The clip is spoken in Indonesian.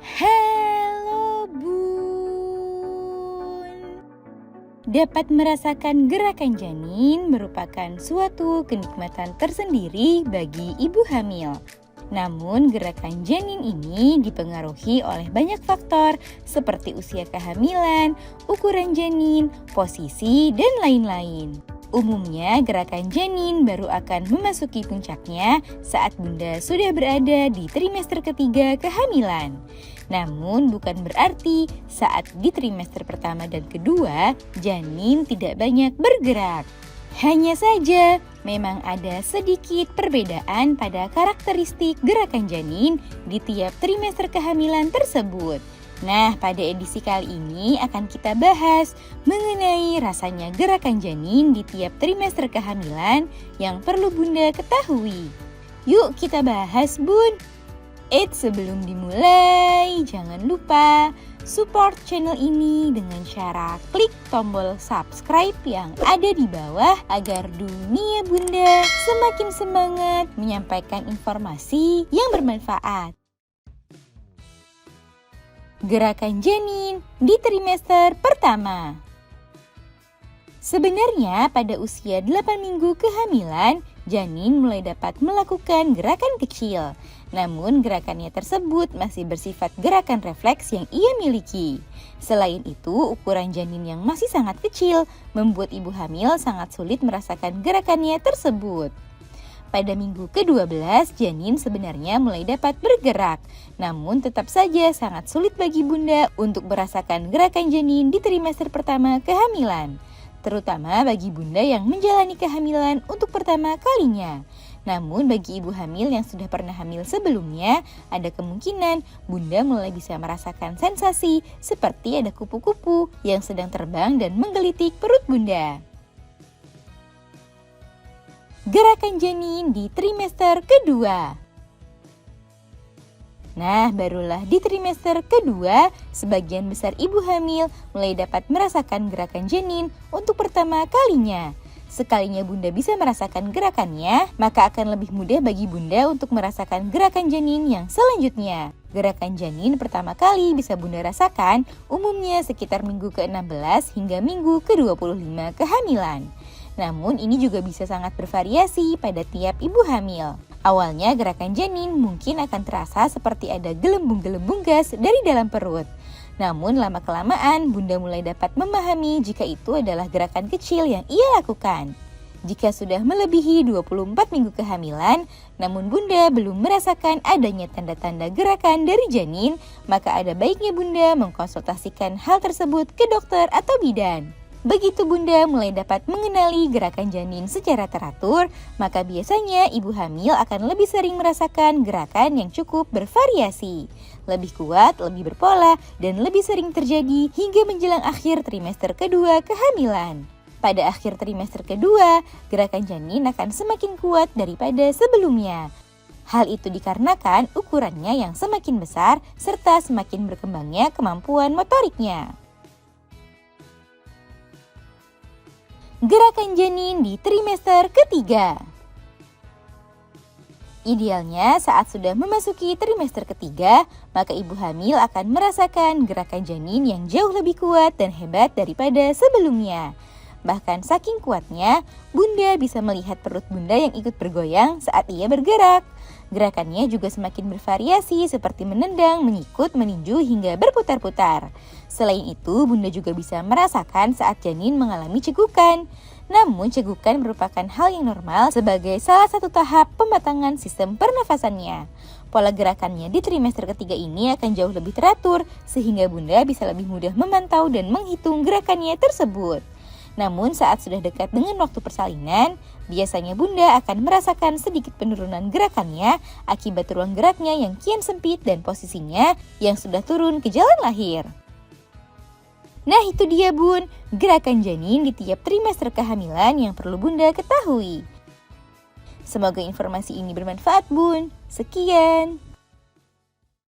Halo Bun. Dapat merasakan gerakan janin merupakan suatu kenikmatan tersendiri bagi ibu hamil. Namun gerakan janin ini dipengaruhi oleh banyak faktor seperti usia kehamilan, ukuran janin, posisi, dan lain-lain. Umumnya gerakan janin baru akan memasuki puncaknya saat bunda sudah berada di trimester ketiga kehamilan. Namun bukan berarti saat di trimester pertama dan kedua janin tidak banyak bergerak. Hanya saja memang ada sedikit perbedaan pada karakteristik gerakan janin di tiap trimester kehamilan tersebut. Nah, pada edisi kali ini akan kita bahas mengenai rasanya gerakan janin di tiap trimester kehamilan yang perlu bunda ketahui. Yuk kita bahas Bun. Sebelum dimulai, jangan lupa support channel ini dengan cara klik tombol subscribe yang ada di bawah agar dunia bunda semakin semangat menyampaikan informasi yang bermanfaat. Gerakan janin di trimester pertama. Sebenarnya pada usia 8 minggu kehamilan, janin mulai dapat melakukan gerakan kecil. Namun gerakannya tersebut masih bersifat gerakan refleks yang ia miliki. Selain itu, ukuran janin yang masih sangat kecil membuat ibu hamil sangat sulit merasakan gerakannya tersebut. Pada minggu ke-12, janin sebenarnya mulai dapat bergerak. Namun tetap saja sangat sulit bagi bunda untuk merasakan gerakan janin di trimester pertama kehamilan. Terutama bagi bunda yang menjalani kehamilan untuk pertama kalinya. Namun bagi ibu hamil yang sudah pernah hamil sebelumnya, ada kemungkinan bunda mulai bisa merasakan sensasi seperti ada kupu-kupu yang sedang terbang dan menggelitik perut bunda. Gerakan janin di trimester kedua. Nah, barulah di trimester kedua, sebagian besar ibu hamil mulai dapat merasakan gerakan janin untuk pertama kalinya. Sekalinya bunda bisa merasakan gerakannya, maka akan lebih mudah bagi bunda untuk merasakan gerakan janin yang selanjutnya. Gerakan janin pertama kali bisa bunda rasakan umumnya sekitar minggu ke-16 hingga minggu ke-25 kehamilan. Namun ini juga bisa sangat bervariasi pada tiap ibu hamil. Awalnya gerakan janin mungkin akan terasa seperti ada gelembung-gelembung gas dari dalam perut. Namun lama-kelamaan bunda mulai dapat memahami jika itu adalah gerakan kecil yang ia lakukan. Jika sudah melebihi 24 minggu kehamilan, namun bunda belum merasakan adanya tanda-tanda gerakan dari janin, maka ada baiknya bunda mengkonsultasikan hal tersebut ke dokter atau bidan. Begitu bunda mulai dapat mengenali gerakan janin secara teratur, maka biasanya ibu hamil akan lebih sering merasakan gerakan yang cukup bervariasi, lebih kuat, lebih berpola, dan lebih sering terjadi hingga menjelang akhir trimester kedua kehamilan. Pada akhir trimester kedua, gerakan janin akan semakin kuat daripada sebelumnya. Hal itu dikarenakan ukurannya yang semakin besar serta semakin berkembangnya kemampuan motoriknya. Gerakan janin di trimester ketiga. Idealnya saat sudah memasuki trimester ketiga, maka ibu hamil akan merasakan gerakan janin yang jauh lebih kuat dan hebat daripada sebelumnya. Bahkan saking kuatnya, bunda bisa melihat perut bunda yang ikut bergoyang saat ia bergerak. Gerakannya juga semakin bervariasi seperti menendang, menyikut, meninju hingga berputar-putar. Selain itu, bunda juga bisa merasakan saat janin mengalami cegukan. Namun, cegukan merupakan hal yang normal sebagai salah satu tahap pematangan sistem pernafasannya. Pola gerakannya di trimester ketiga ini akan jauh lebih teratur, sehingga bunda bisa lebih mudah memantau dan menghitung gerakannya tersebut. Namun saat sudah dekat dengan waktu persalinan, biasanya bunda akan merasakan sedikit penurunan gerakannya akibat ruang geraknya yang kian sempit dan posisinya yang sudah turun ke jalan lahir. Nah itu dia bun, gerakan janin di tiap trimester kehamilan yang perlu bunda ketahui. Semoga informasi ini bermanfaat bun. Sekian.